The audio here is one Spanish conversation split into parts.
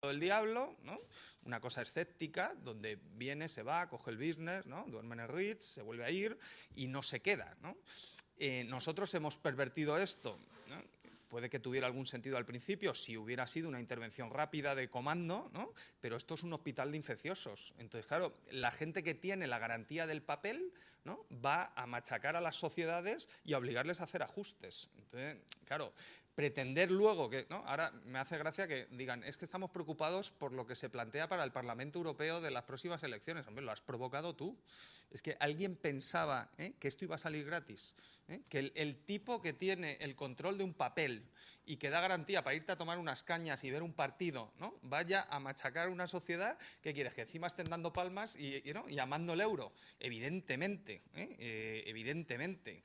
del diablo, ¿no? Una cosa escéptica, donde viene, se va, coge el business, ¿no? Duerme en el Ritz, se vuelve a ir y no se queda, ¿no? Nosotros hemos pervertido esto, ¿no? Puede que tuviera algún sentido al principio si hubiera sido una intervención rápida de comando, ¿no? Pero esto es un hospital de infecciosos. Entonces, claro, la gente que tiene la garantía del papel, ¿no? Va a machacar a las sociedades y a obligarles a hacer ajustes. Entonces, claro, pretender luego que, ¿no? Ahora me hace gracia que digan, es que estamos preocupados por lo que se plantea para el Parlamento Europeo de las próximas elecciones. Hombre, lo has provocado tú. Es que alguien pensaba que esto iba a salir gratis. Que el tipo que tiene el control de un papel y que da garantía para irte a tomar unas cañas y ver un partido, ¿no? Vaya a machacar una sociedad que quieres que encima estén dando palmas y amando el euro. Evidentemente, evidentemente.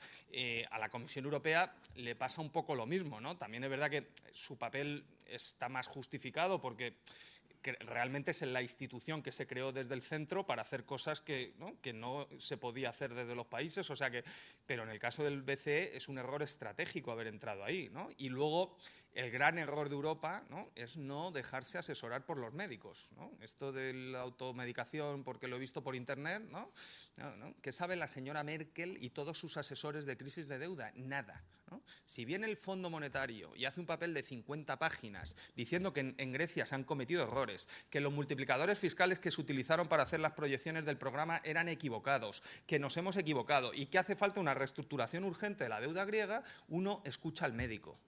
A la Comisión Europea le pasa un poco lo mismo, ¿no? También es verdad que su papel está más justificado porque realmente es la institución que se creó desde el centro para hacer cosas que no se podía hacer desde los países, o sea que, pero en el caso del BCE es un error estratégico haber entrado ahí, ¿no? Y luego el gran error de Europa, ¿no? Es no dejarse asesorar por los médicos, ¿no? Esto de la automedicación, porque lo he visto por internet, ¿no? ¿Qué sabe la señora Merkel y todos sus asesores de crisis de deuda? Nada, ¿no? Si viene el Fondo Monetario y hace un papel de 50 páginas diciendo que en Grecia se han cometido errores, que los multiplicadores fiscales que se utilizaron para hacer las proyecciones del programa eran equivocados, que nos hemos equivocado y que hace falta una reestructuración urgente de la deuda griega, uno escucha al médico.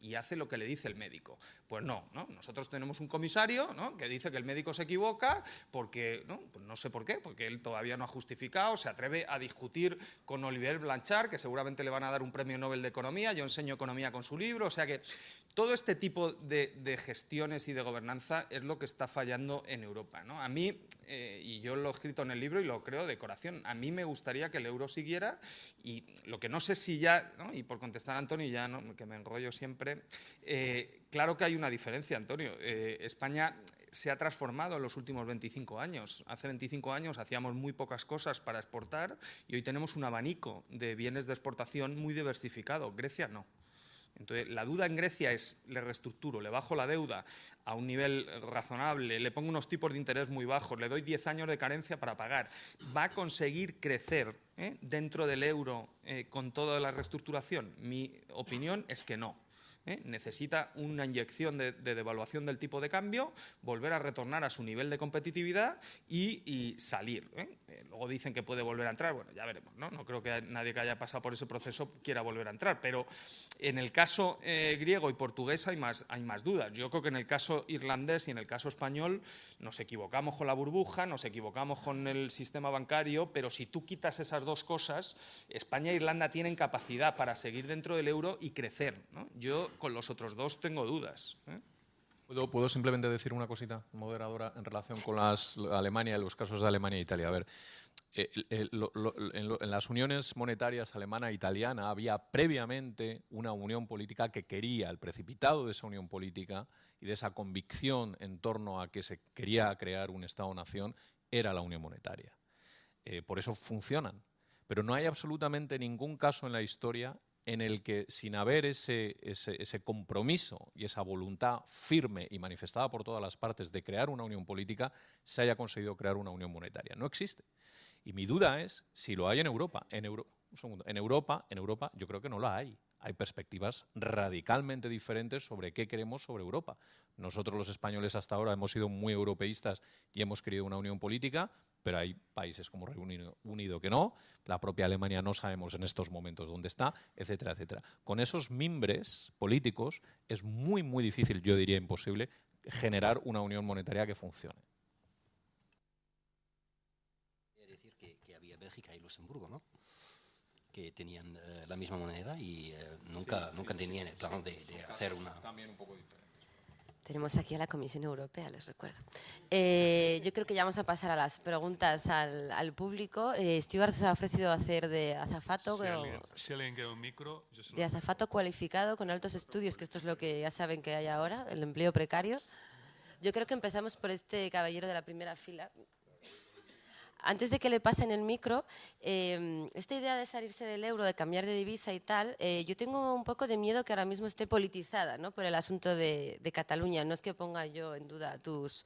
Y hace lo que le dice el médico. Pues no, ¿no? Nosotros tenemos un comisario, ¿no? Que dice que el médico se equivoca porque, ¿no? Pues no sé por qué, porque él todavía no ha justificado, se atreve a discutir con Olivier Blanchard, que seguramente le van a dar un premio Nobel de Economía, yo enseño economía con su libro, o sea que todo este tipo de gestiones y de gobernanza es lo que está fallando en Europa, ¿no? A mí, y yo lo he escrito en el libro y lo creo de corazón, a mí me gustaría que el euro siguiera y lo que no sé si ya, ¿no? Y por contestar a Antonio ya, ¿no? Que me enrollo siempre, claro que hay una diferencia, Antonio. España se ha transformado en los últimos 25 años. Hace 25 años hacíamos muy pocas cosas para exportar y hoy tenemos un abanico de bienes de exportación muy diversificado. Grecia no. Entonces, la duda en Grecia es, le reestructuro, le bajo la deuda a un nivel razonable, le pongo unos tipos de interés muy bajos, le doy 10 años de carencia para pagar. ¿Va a conseguir crecer dentro del euro con toda la reestructuración? Mi opinión es que no. Necesita una inyección de devaluación del tipo de cambio, volver a retornar a su nivel de competitividad y salir. Luego dicen que puede volver a entrar, bueno, ya veremos, ¿no? No creo que nadie que haya pasado por ese proceso quiera volver a entrar, pero en el caso griego y portugués hay más dudas. Yo creo que en el caso irlandés y en el caso español nos equivocamos con la burbuja, nos equivocamos con el sistema bancario, pero si tú quitas esas dos cosas, España e Irlanda tienen capacidad para seguir dentro del euro y crecer, ¿no? Yo con los otros dos tengo dudas. ¿Puedo simplemente decir una cosita, moderadora, en relación con Alemania y los casos de Alemania e Italia? A ver, en las uniones monetarias alemana e italiana había previamente una unión política que quería, el precipitado de esa unión política y de esa convicción en torno a que se quería crear un Estado-nación, era la unión monetaria. Por eso funcionan. Pero no hay absolutamente ningún caso en la historia en el que, sin haber ese compromiso y esa voluntad firme y manifestada por todas las partes de crear una unión política, se haya conseguido crear una unión monetaria. No existe. Y mi duda es si lo hay en Europa. En Europa yo creo que no la hay. Hay perspectivas radicalmente diferentes sobre qué queremos sobre Europa. Nosotros los españoles hasta ahora hemos sido muy europeístas y hemos querido una unión política, pero hay países como Reino Unido que no, la propia Alemania no sabemos en estos momentos dónde está, etcétera, etcétera. Con esos mimbres políticos es muy, muy difícil, yo diría imposible, generar una unión monetaria que funcione. Decir que había Bélgica y Luxemburgo, ¿no? Que tenían la misma moneda y nunca tenían el plan de hacer una... También un poco diferente. Tenemos aquí a la Comisión Europea, les recuerdo. Yo creo que ya vamos a pasar a las preguntas al público. Stuart se ha ofrecido hacer de azafato. Si alguien quiere un micro, yo se lo... De azafato cualificado con altos estudios, que esto es lo que ya saben que hay ahora, el empleo precario. Yo creo que empezamos por este caballero de la primera fila. antes de que le pasen el micro, esta idea de salirse del euro, de cambiar de divisa y tal, yo tengo un poco de miedo que ahora mismo esté politizada, ¿no?, por el asunto de Cataluña. No es que ponga yo en duda tus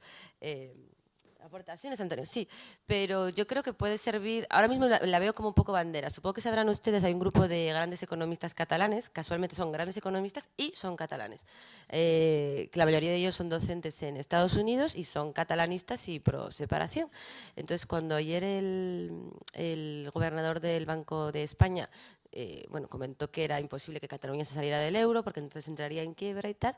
aportaciones, Antonio, sí, pero yo creo que puede servir, ahora mismo la veo como un poco bandera. Supongo que sabrán ustedes, hay un grupo de grandes economistas catalanes, casualmente son grandes economistas y son catalanes, que la mayoría de ellos son docentes en Estados Unidos y son catalanistas y pro separación. Entonces, cuando ayer el gobernador del Banco de España bueno, comentó que era imposible que Cataluña se saliera del euro porque entonces entraría en quiebra y tal,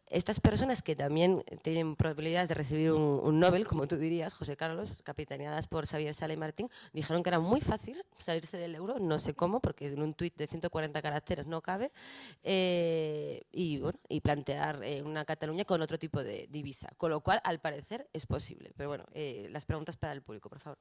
estas personas que también tienen probabilidades de recibir un Nobel, como tú dirías, José Carlos, capitaneadas por Xavier Sala y Martín, dijeron que era muy fácil salirse del euro, no sé cómo, porque en un tuit de 140 caracteres no cabe, y, bueno, y plantear una Cataluña con otro tipo de divisa, con lo cual, al parecer, es posible. Pero bueno, las preguntas para el público, por favor.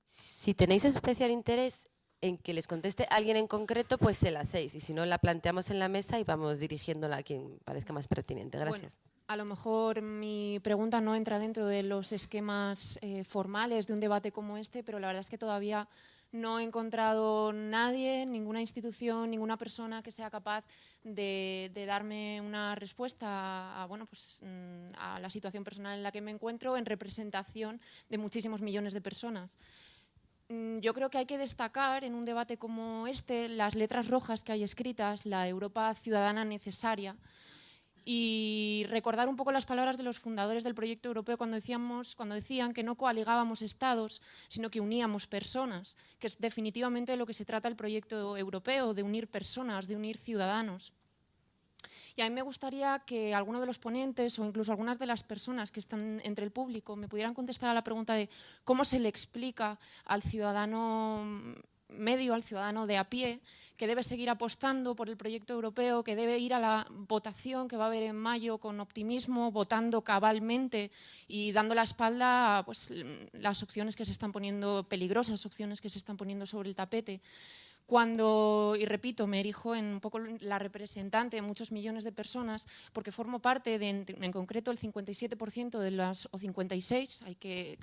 Si tenéis especial interés en que les conteste alguien en concreto, pues se la hacéis. Y si no, la planteamos en la mesa y vamos dirigiéndola a quien parezca más pertinente. Gracias. Bueno, a lo mejor mi pregunta no entra dentro de los esquemas formales de un debate como este, pero la verdad es que todavía no he encontrado nadie, ninguna institución, ninguna persona que sea capaz de darme una respuesta a, bueno, pues, a la situación personal en la que me encuentro en representación de muchísimos millones de personas. Yo creo que hay que destacar en un debate como este las letras rojas que hay escritas, la Europa ciudadana necesaria, y recordar un poco las palabras de los fundadores del proyecto europeo cuando decían que no coaligábamos estados, sino que uníamos personas, que es definitivamente de lo que se trata el proyecto europeo, de unir personas, de unir ciudadanos. Y a mí me gustaría que alguno de los ponentes o incluso algunas de las personas que están entre el público me pudieran contestar a la pregunta de cómo se le explica al ciudadano medio, al ciudadano de a pie, que debe seguir apostando por el proyecto europeo, que debe ir a la votación que va a haber en mayo con optimismo, votando cabalmente y dando la espalda a, pues, las opciones que se están poniendo, peligrosas opciones que se están poniendo sobre el tapete. Cuando, y repito, me erijo en un poco la representante de muchos millones de personas, porque formo parte de, en concreto, el 57% de las, o 56%, hay que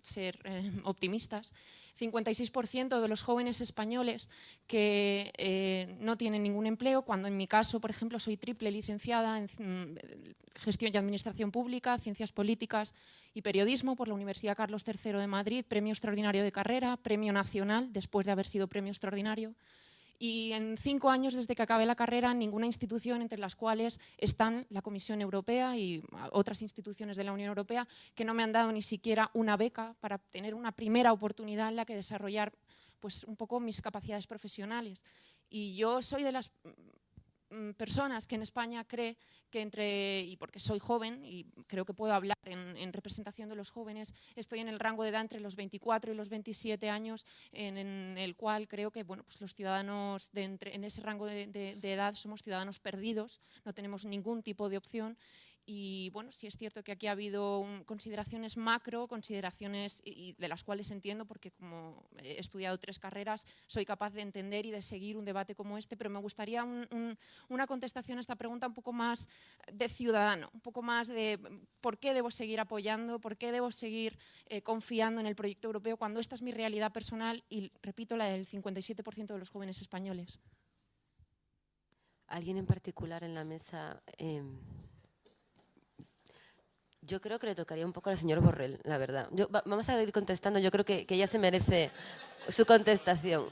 ser optimistas, 56% de los jóvenes españoles que no tienen ningún empleo, cuando en mi caso, por ejemplo, soy triple licenciada en Gestión y Administración Pública, Ciencias Políticas y Periodismo por la Universidad Carlos III de Madrid, premio extraordinario de carrera, premio nacional, después de haber sido premio extraordinario. Y en 5 años desde que acabé la carrera, ninguna institución, entre las cuales están la Comisión Europea y otras instituciones de la Unión Europea, que no me han dado ni siquiera una beca para tener una primera oportunidad en la que desarrollar, pues, un poco mis capacidades profesionales. Y yo soy de las personas que en España cree que y porque soy joven y creo que puedo hablar en representación de los jóvenes, estoy en el rango de edad entre los 24 y los 27 años, en el cual creo que, bueno, pues los ciudadanos en ese rango de edad somos ciudadanos perdidos, no tenemos ningún tipo de opción. Y bueno, sí es cierto que aquí ha habido consideraciones macro, consideraciones y de las cuales entiendo, porque como he estudiado 3 carreras, soy capaz de entender y de seguir un debate como este, pero me gustaría una contestación a esta pregunta un poco más de ciudadano, un poco más de por qué debo seguir apoyando, por qué debo seguir confiando en el proyecto europeo cuando esta es mi realidad personal y, repito, la del 57% de los jóvenes españoles. ¿Alguien en particular en la mesa? Yo creo que le tocaría un poco al señor Borrell, la verdad. Vamos a ir contestando, yo creo que ella se merece su contestación.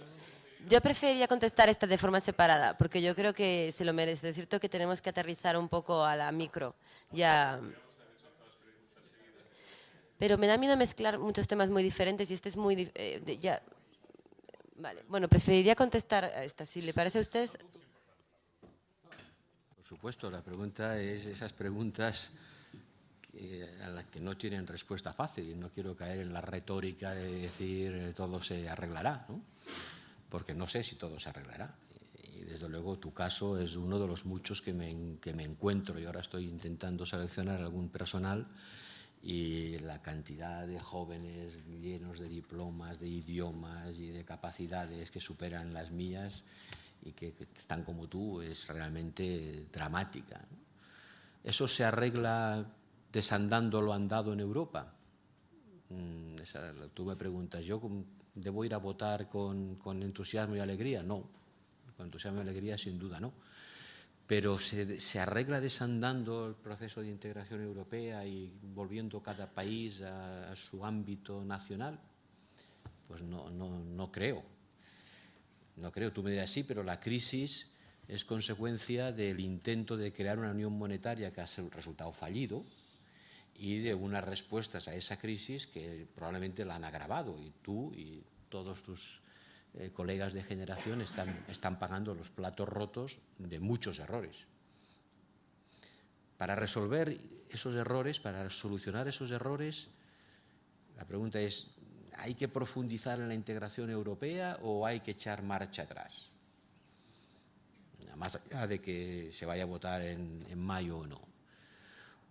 Yo preferiría contestar esta de forma separada, porque yo creo que se lo merece. Es cierto que tenemos que aterrizar un poco a la micro. Ya. Pero me da miedo mezclar muchos temas muy diferentes y este es muy... ya. Vale. Bueno, preferiría contestar a esta, si le parece a usted. Por supuesto, la pregunta es esas preguntas a las que no tienen respuesta fácil, y no quiero caer en la retórica de decir todo se arreglará, ¿no? Porque no sé si todo se arreglará. Y desde luego tu caso es uno de los muchos que me encuentro. Yo ahora estoy intentando seleccionar algún personal y la cantidad de jóvenes llenos de diplomas, de idiomas y de capacidades que superan las mías y que están como tú es realmente dramática, ¿no? Eso se arregla desandando lo andado en Europa? Tú me preguntas, ¿yo debo ir a votar con entusiasmo y alegría? No, con entusiasmo y alegría sin duda no. Pero ¿se arregla desandando el proceso de integración europea y volviendo cada país a su ámbito nacional? Pues no creo. No creo. Tú me dirás, sí, pero la crisis es consecuencia del intento de crear una unión monetaria que ha resultado fallido y de unas respuestas a esa crisis que probablemente la han agravado, y tú y todos tus colegas de generación están pagando los platos rotos de muchos errores. Para resolver esos errores, para solucionar esos errores, la pregunta es, ¿hay que profundizar en la integración europea o hay que echar marcha atrás? Más allá de que se vaya a votar en mayo o no.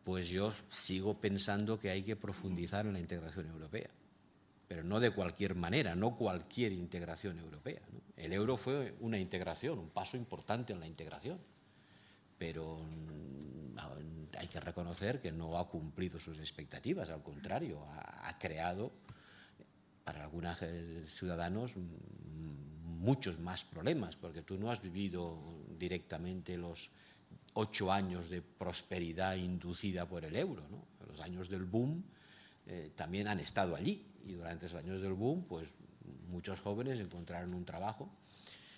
Pues yo sigo pensando que hay que profundizar en la integración europea, pero no de cualquier manera, no cualquier integración europea, ¿no? El euro fue una integración, un paso importante en la integración, pero hay que reconocer que no ha cumplido sus expectativas, al contrario, ha creado para algunos ciudadanos muchos más problemas, porque tú no has vivido directamente los 8 años de prosperidad inducida por el euro, ¿no? Los años del boom también han estado allí, y durante esos años del boom, pues muchos jóvenes encontraron un trabajo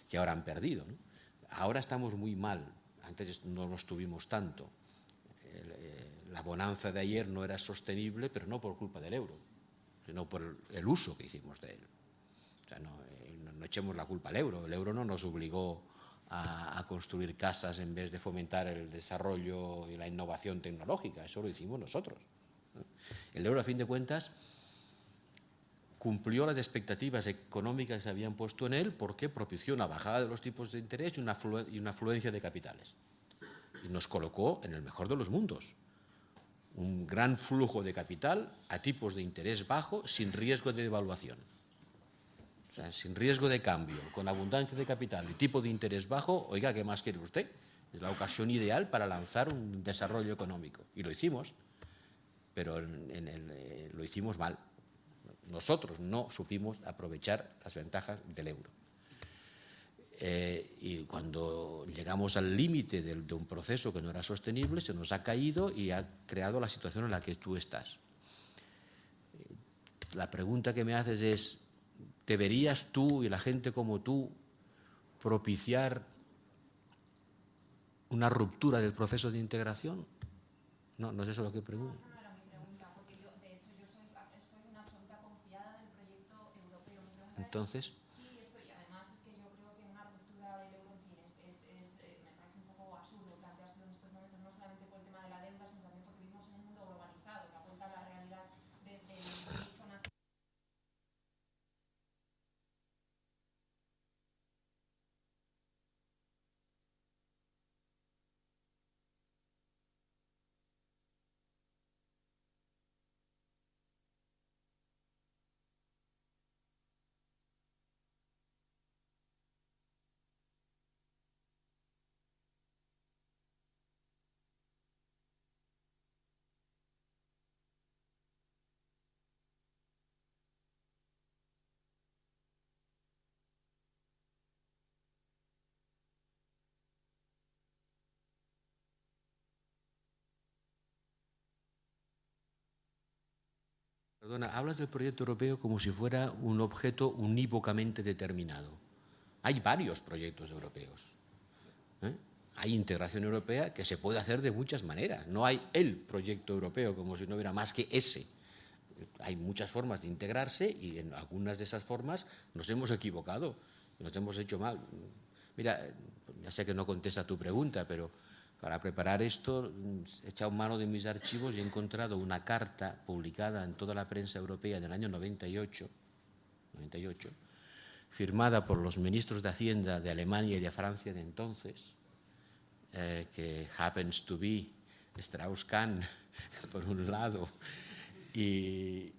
que ahora han perdido, ¿no? Ahora estamos muy mal, antes no nos tuvimos tanto. La bonanza de ayer no era sostenible, pero no por culpa del euro, sino por el uso que hicimos de él. O sea, no echemos la culpa al euro. El euro no nos obligó a construir casas en vez de fomentar el desarrollo y la innovación tecnológica. Eso lo hicimos nosotros. El euro, a fin de cuentas, cumplió las expectativas económicas que se habían puesto en él porque propició una bajada de los tipos de interés y una afluencia de capitales. Y nos colocó en el mejor de los mundos. Un gran flujo de capital a tipos de interés bajo, sin riesgo de devaluación. O sea, sin riesgo de cambio, con abundancia de capital y tipo de interés bajo. Oiga, ¿qué más quiere usted? Es la ocasión ideal para lanzar un desarrollo económico. Y lo hicimos, pero lo hicimos mal. Nosotros no supimos aprovechar las ventajas del euro. Y cuando llegamos al límite de un proceso que no era sostenible, se nos ha caído y ha creado la situación en la que tú estás. La pregunta que me haces es, ¿deberías tú y la gente como tú propiciar una ruptura del proceso de integración? No es eso lo que pregunto. Esa no era mi pregunta, porque yo, de hecho, estoy una absoluta confiada del proyecto europeo. Mi pregunta Entonces, sí, estoy. Además, es que yo creo que una ruptura del euro, en fin, me parece un poco absurdo planteárselo en estos momentos, no solamente por el tema de la deuda, sino también porque vivimos en un mundo globalizado, la vuelta a la realidad del derecho nacional. perdona, hablas del proyecto europeo como si fuera un objeto unívocamente determinado. Hay varios proyectos europeos. Hay integración europea que se puede hacer de muchas maneras. No hay el proyecto europeo como si no hubiera más que ese. Hay muchas formas de integrarse y en algunas de esas formas nos hemos equivocado, nos hemos hecho mal. Mira, ya sé que no contesta tu pregunta, pero para preparar esto he echado mano de mis archivos y he encontrado una carta publicada en toda la prensa europea del año 98, firmada por los ministros de Hacienda de Alemania y de Francia de entonces, que happens to be Strauss-Kahn, por un lado, y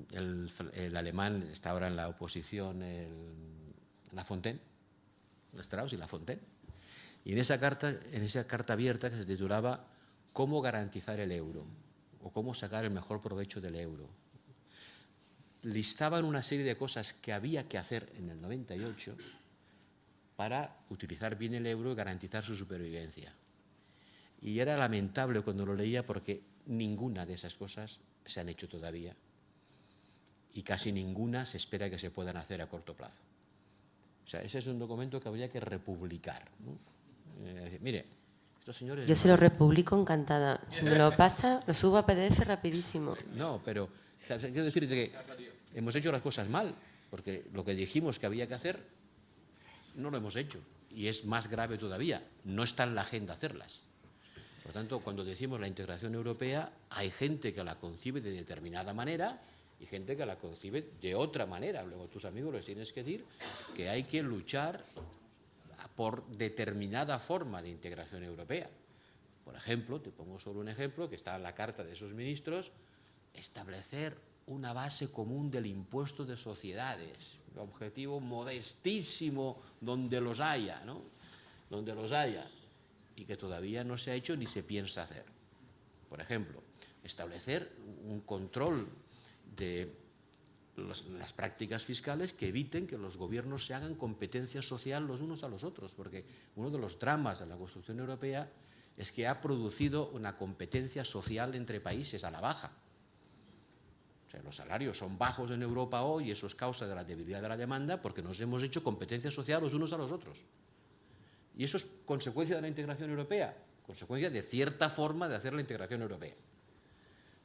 el alemán está ahora en la oposición, Lafontaine, Strauss y Lafontaine. Y en esa carta abierta que se titulaba cómo garantizar el euro o cómo sacar el mejor provecho del euro. Listaban una serie de cosas que había que hacer en el 98 para utilizar bien el euro y garantizar su supervivencia. Y era lamentable cuando lo leía porque ninguna de esas cosas se han hecho todavía y casi ninguna se espera que se puedan hacer a corto plazo. O sea, ese es un documento que habría que republicar, ¿no? Decir, mire, estos señores... Yo se lo republico encantada. Si me lo pasa, lo subo a PDF rapidísimo. No, pero quiero decirte que hemos hecho las cosas mal, porque lo que dijimos que había que hacer no lo hemos hecho. Y es más grave todavía, no está en la agenda hacerlas. Por tanto, cuando decimos la integración europea, hay gente que la concibe de determinada manera y gente que la concibe de otra manera. Luego tus amigos les tienes que decir que hay que luchar por determinada forma de integración europea. Por ejemplo, te pongo solo un ejemplo que está en la carta de esos ministros, establecer una base común del impuesto de sociedades, un objetivo modestísimo donde los haya, ¿no? Donde los haya, y que todavía no se ha hecho ni se piensa hacer. Por ejemplo, establecer un control de las prácticas fiscales que eviten que los gobiernos se hagan competencia social los unos a los otros, porque uno de los dramas de la construcción europea es que ha producido una competencia social entre países a la baja. O sea, los salarios son bajos en Europa hoy y eso es causa de la debilidad de la demanda porque nos hemos hecho competencia social los unos a los otros. Y eso es consecuencia de la integración europea, consecuencia de cierta forma de hacer la integración europea.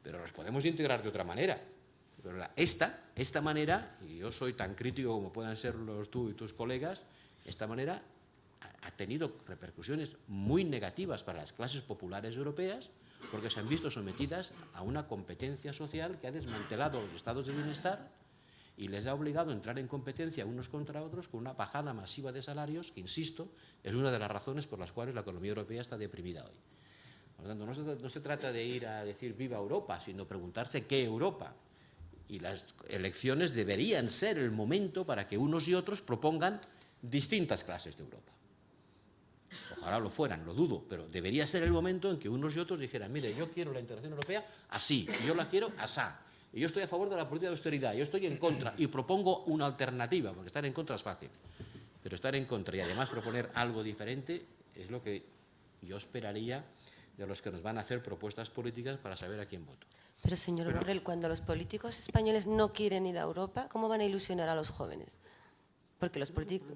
Pero nos podemos integrar de otra manera. Pero esta manera, y yo soy tan crítico como puedan ser tú y tus colegas, esta manera ha tenido repercusiones muy negativas para las clases populares europeas porque se han visto sometidas a una competencia social que ha desmantelado los estados de bienestar y les ha obligado a entrar en competencia unos contra otros con una bajada masiva de salarios que, insisto, es una de las razones por las cuales la economía europea está deprimida hoy. Por lo tanto, no se trata de ir a decir viva Europa, sino preguntarse qué Europa. Y las elecciones deberían ser el momento para que unos y otros propongan distintas clases de Europa. Ojalá lo fueran, lo dudo, pero debería ser el momento en que unos y otros dijeran, mire, yo quiero la integración europea así, y yo la quiero asá, y yo estoy a favor de la política de austeridad, yo estoy en contra, y propongo una alternativa, porque estar en contra es fácil, pero estar en contra y además proponer algo diferente es lo que yo esperaría de los que nos van a hacer propuestas políticas para saber a quién voto. Pero, señor Borrell, cuando los políticos españoles no quieren ir a Europa, ¿cómo van a ilusionar a los jóvenes? Porque los políticos...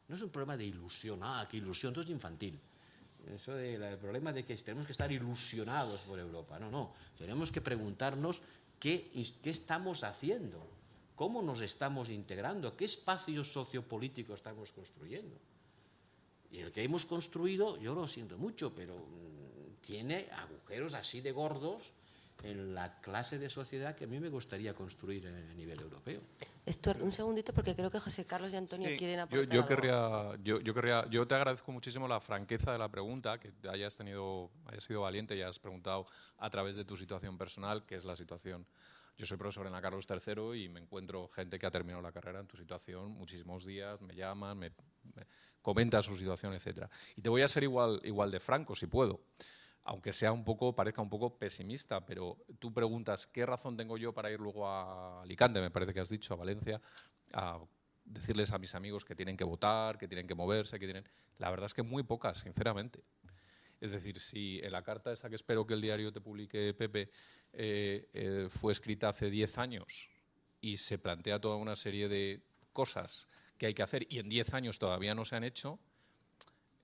No es un problema de ilusión, qué ilusión, todo es infantil. Eso el problema de que tenemos que estar ilusionados por Europa, no. Tenemos que preguntarnos qué estamos haciendo, cómo nos estamos integrando, qué espacios sociopolíticos estamos construyendo. Y el que hemos construido, yo lo siento mucho, pero tiene agujeros así de gordos en la clase de sociedad que a mí me gustaría construir a nivel europeo. Stuart, un segundito porque creo que José Carlos y Antonio quieren aportar yo te agradezco muchísimo la franqueza de la pregunta, que hayas sido valiente y has preguntado a través de tu situación personal, que es la situación. Yo soy profesor en la Carlos III y me encuentro gente que ha terminado la carrera en tu situación muchísimos días, me llaman, me comentan su situación, etc. Y te voy a ser igual de franco, si puedo. Aunque parezca un poco pesimista, pero tú preguntas qué razón tengo yo para ir luego a Alicante, me parece que has dicho, a Valencia, a decirles a mis amigos que tienen que votar, que tienen que moverse, La verdad es que muy pocas, sinceramente. Es decir, si en la carta esa que espero que el diario te publique, Pepe, fue escrita hace 10 años y se plantea toda una serie de cosas que hay que hacer y en 10 años todavía no se han hecho.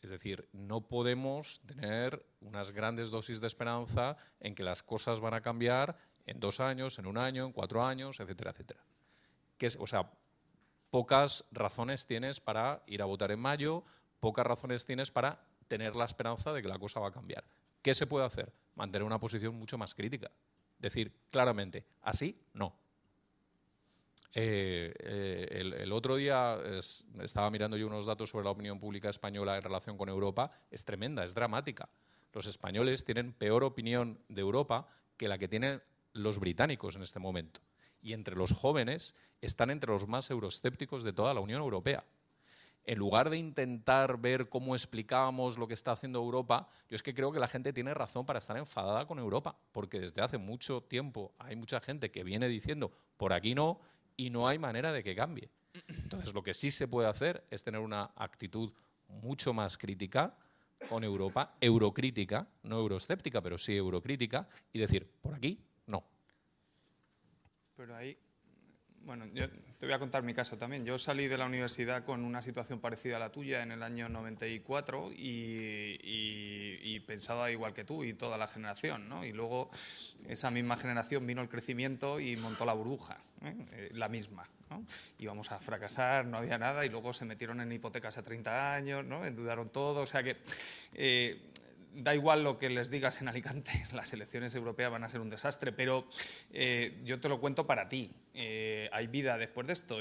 Es decir, no podemos tener unas grandes dosis de esperanza en que las cosas van a cambiar en 2 años, en 1 año, en 4 años, etcétera, etcétera. Pocas razones tienes para ir a votar en mayo, pocas razones tienes para tener la esperanza de que la cosa va a cambiar. ¿Qué se puede hacer? Mantener una posición mucho más crítica. Decir claramente, así no. El otro día estaba mirando yo unos datos sobre la opinión pública española en relación con Europa. Es tremenda, es dramática. Los españoles tienen peor opinión de Europa que la que tienen los británicos en este momento. Y entre los jóvenes están entre los más euroescépticos de toda la Unión Europea. en lugar de intentar ver cómo explicábamos lo que está haciendo Europa, yo es que creo que la gente tiene razón para estar enfadada con Europa, porque desde hace mucho tiempo hay mucha gente que viene diciendo por aquí no, y no hay manera de que cambie. Entonces, lo que sí se puede hacer es tener una actitud mucho más crítica con Europa, eurocrítica, no euroescéptica, pero sí eurocrítica, y decir, por aquí no. Pero ahí, bueno, yo te voy a contar mi caso también. Yo salí de la universidad con una situación parecida a la tuya en el año 94 y pensaba igual que tú y toda la generación, ¿no? Y luego esa misma generación vino el crecimiento y montó la burbuja, la misma, ¿no? Íbamos a fracasar, no había nada y luego se metieron en hipotecas a 30 años, ¿no? Endeudaron todo, o sea que da igual lo que les digas en Alicante, las elecciones europeas van a ser un desastre, pero yo te lo cuento para ti. Hay vida después de esto.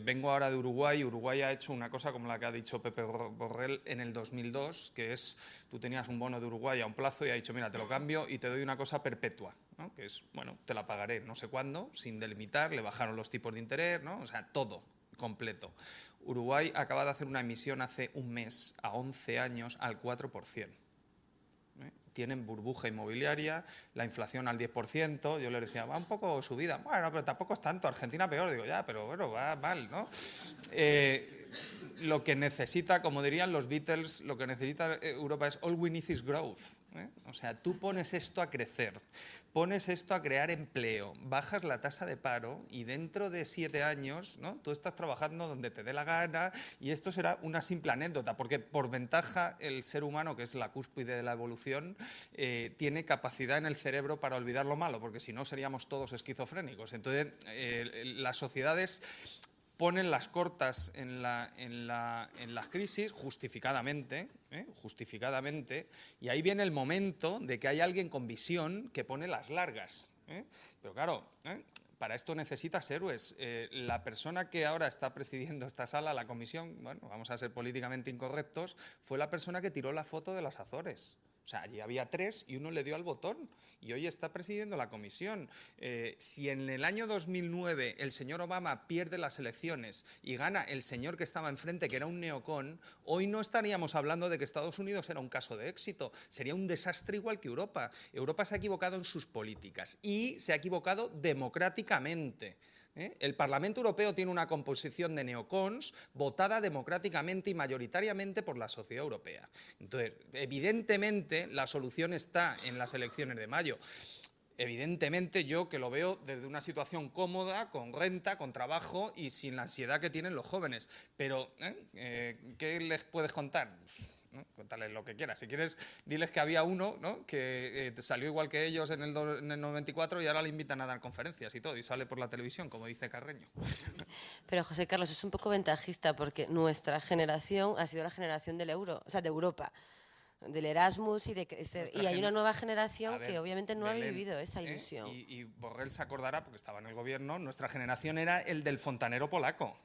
Vengo ahora de Uruguay. Uruguay ha hecho una cosa como la que ha dicho Pepe Borrell en el 2002, que es, tú tenías un bono de Uruguay a un plazo y ha dicho, mira, te lo cambio y te doy una cosa perpetua, ¿no? Que es, bueno, te la pagaré no sé cuándo, sin delimitar, le bajaron los tipos de interés, ¿no? O sea, todo completo. Uruguay acaba de hacer una emisión hace un mes, a 11 años, al 4%. Tienen burbuja inmobiliaria, la inflación al 10%, yo les decía, va un poco subida, bueno, pero tampoco es tanto, Argentina peor, digo, ya, pero bueno, va mal, ¿no? Lo que necesita, como dirían los Beatles, lo que necesita Europa es all we need is growth, ¿eh? O sea, tú pones esto a crecer, pones esto a crear empleo, bajas la tasa de paro y dentro de 7 años, ¿no? Tú estás trabajando donde te dé la gana y esto será una simple anécdota, porque por ventaja el ser humano, que es la cúspide de la evolución, tiene capacidad en el cerebro para olvidar lo malo, porque si no seríamos todos esquizofrénicos. Entonces, las sociedades ponen las cortas en las crisis justificadamente, y ahí viene el momento de que hay alguien con visión que pone las largas. Pero claro, para esto necesitas héroes. La persona que ahora está presidiendo esta sala, la comisión, bueno, vamos a ser políticamente incorrectos, fue la persona que tiró la foto de las Azores. O sea, allí había 3 y uno le dio al botón y hoy está presidiendo la comisión. Si en el año 2009 el señor Obama pierde las elecciones y gana el señor que estaba enfrente, que era un neocon, hoy no estaríamos hablando de que Estados Unidos era un caso de éxito. Sería un desastre igual que Europa. Europa se ha equivocado en sus políticas y se ha equivocado democráticamente. El Parlamento Europeo tiene una composición de neocons votada democráticamente y mayoritariamente por la sociedad europea. Entonces, evidentemente, la solución está en las elecciones de mayo. Evidentemente, yo que lo veo desde una situación cómoda, con renta, con trabajo y sin la ansiedad que tienen los jóvenes. Pero, ¿qué les puedes contar? ¿No? Contarles lo que quieras. Si quieres, diles que había uno, ¿no? Que salió igual que ellos en el 94 y ahora le invitan a dar conferencias y todo, y sale por la televisión, como dice Carreño. Pero José Carlos, es un poco ventajista porque nuestra generación ha sido la generación del euro, o sea, de Europa, del Erasmus y hay una nueva generación que obviamente no ha vivido esa ilusión. Y Borrell se acordará, porque estaba en el gobierno, nuestra generación era el del fontanero polaco.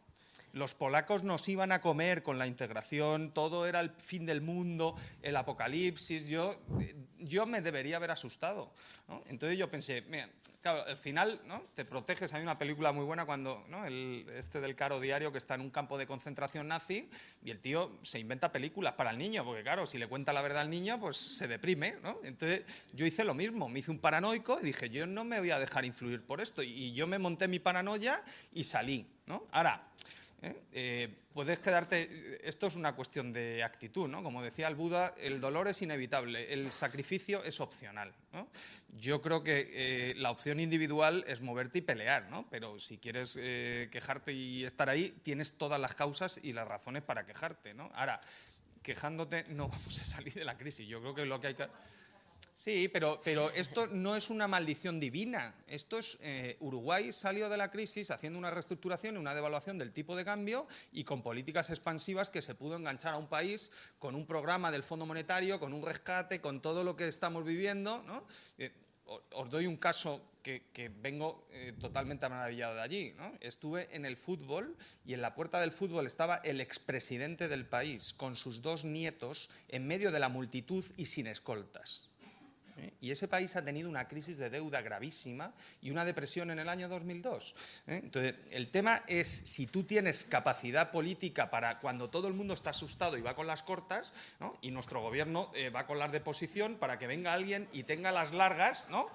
Los polacos nos iban a comer con la integración, todo era el fin del mundo, el apocalipsis. Yo me debería haber asustado, ¿no? Entonces yo pensé, mira, claro, al final, ¿no? Te proteges. Hay una película muy buena cuando, ¿no? Del Caro Diario, que está en un campo de concentración nazi y el tío se inventa películas para el niño, porque claro, si le cuenta la verdad al niño, pues se deprime, ¿no? Entonces yo hice lo mismo, me hice un paranoico y dije, yo no me voy a dejar influir por esto. Y yo me monté mi paranoia y salí, ¿no? Ahora, puedes quedarte, esto es una cuestión de actitud, ¿no? Como decía el Buda, el dolor es inevitable, el sacrificio es opcional, ¿no? Yo creo que la opción individual es moverte y pelear, ¿no? Pero si quieres quejarte y estar ahí, tienes todas las causas y las razones para quejarte, ¿no? Ahora, quejándote no vamos a salir de la crisis. Yo creo que lo que hay que... Sí, pero esto no es una maldición divina. Esto es Uruguay salió de la crisis haciendo una reestructuración y una devaluación del tipo de cambio y con políticas expansivas que se pudo enganchar a un país con un programa del Fondo Monetario, con un rescate, con todo lo que estamos viviendo, ¿no? Os doy un caso que vengo totalmente maravillado de allí, ¿no? Estuve en el fútbol y en la puerta del fútbol estaba el expresidente del país con sus 2 nietos en medio de la multitud y sin escoltas. Y ese país ha tenido una crisis de deuda gravísima y una depresión en el año 2002. Entonces, el tema es si tú tienes capacidad política para cuando todo el mundo está asustado y va con las cortas, ¿no? Y nuestro gobierno va con las de posición para que venga alguien y tenga las largas, ¿no?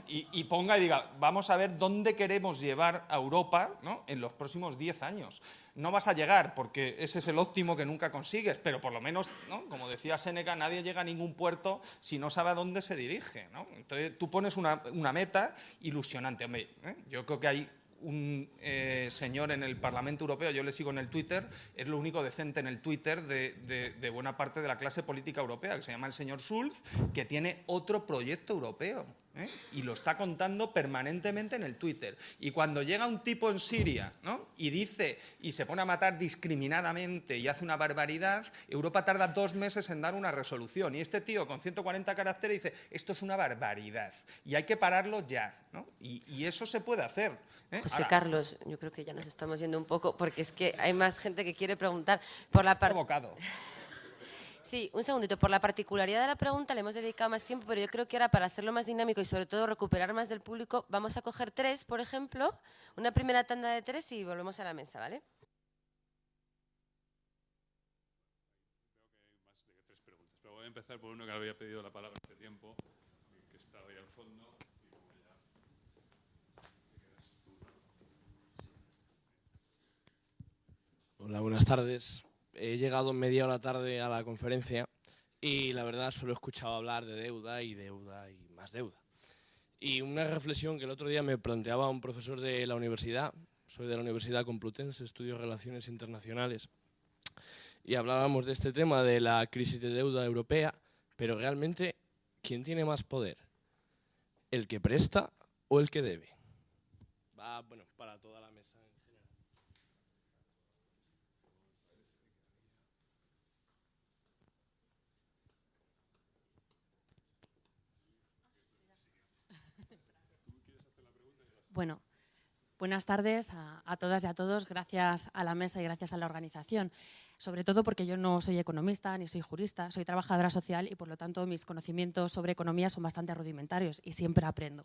Y ponga y diga, vamos a ver dónde queremos llevar a Europa, ¿no? En los próximos 10 años. No vas a llegar porque ese es el óptimo que nunca consigues, pero por lo menos, ¿no? Como decía Séneca, nadie llega a ningún puerto si no sabe a dónde se dirige, ¿no? Entonces tú pones una meta ilusionante. Hombre, yo creo que hay un señor en el Parlamento Europeo, yo le sigo en el Twitter, es lo único decente en el Twitter de buena parte de la clase política europea, que se llama el señor Schulz, que tiene otro proyecto europeo. Y lo está contando permanentemente en el Twitter. Y cuando llega un tipo en Siria, ¿no? Y dice, y se pone a matar discriminadamente y hace una barbaridad, Europa tarda 2 meses en dar una resolución. Y este tío con 140 caracteres dice, esto es una barbaridad y hay que pararlo ya, ¿no? Y eso se puede hacer. José Ahora, Carlos, yo creo que ya nos estamos yendo un poco, porque es que hay más gente que quiere preguntar por la parte... provocado. Sí, un segundito. Por la particularidad de la pregunta le hemos dedicado más tiempo, pero yo creo que ahora para hacerlo más dinámico y sobre todo recuperar más del público, vamos a coger 3, por ejemplo, una primera tanda de 3 y volvemos a la mesa, ¿vale? Más de 3 preguntas, pero voy a empezar por uno que había pedido la palabra hace tiempo, que estaba ahí al fondo. Hola, buenas tardes. He llegado media hora tarde a la conferencia y la verdad solo he escuchado hablar de deuda y más deuda. Y una reflexión que el otro día me planteaba un profesor de la universidad, soy de la Universidad Complutense, estudio Relaciones Internacionales, y hablábamos de este tema de la crisis de deuda europea, pero realmente, ¿quién tiene más poder? ¿El que presta o el que debe? Va, bueno, para toda la mesa en general. Bueno, buenas tardes a todas y a todos. Gracias a la mesa y gracias a la organización. Sobre todo porque yo no soy economista ni soy jurista, soy trabajadora social y por lo tanto mis conocimientos sobre economía son bastante rudimentarios y siempre aprendo.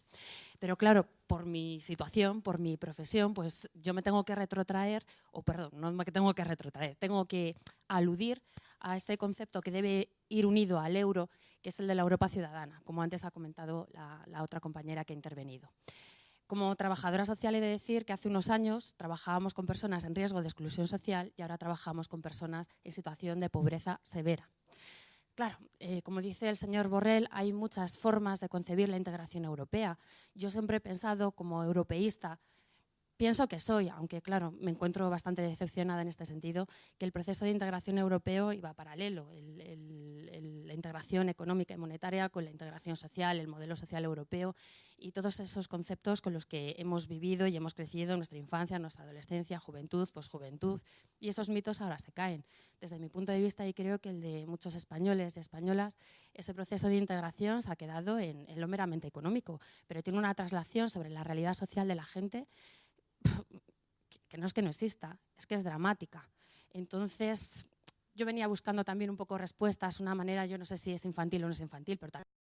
Pero claro, por mi situación, por mi profesión, pues yo me tengo que retrotraer, o perdón, no me tengo que retrotraer, tengo que aludir a ese concepto que debe ir unido al euro, que es el de la Europa ciudadana, como antes ha comentado la otra compañera que ha intervenido. Como trabajadora social he de decir que hace unos años trabajábamos con personas en riesgo de exclusión social y ahora trabajamos con personas en situación de pobreza severa. Claro, como dice el señor Borrell, hay muchas formas de concebir la integración europea. Yo siempre he pensado como europeísta, pienso que soy, aunque claro, me encuentro bastante decepcionada en este sentido, que el proceso de integración europeo iba paralelo, la integración económica y monetaria con la integración social, el modelo social europeo y todos esos conceptos con los que hemos vivido y hemos crecido en nuestra infancia, en nuestra adolescencia, juventud, posjuventud, y esos mitos ahora se caen. Desde mi punto de vista, y creo que el de muchos españoles y españolas, ese proceso de integración se ha quedado en lo meramente económico, pero tiene una traslación sobre la realidad social de la gente que no es que no exista, es que es dramática. Entonces, yo venía buscando también un poco respuestas, una manera, yo no sé si es infantil o no es infantil, pero también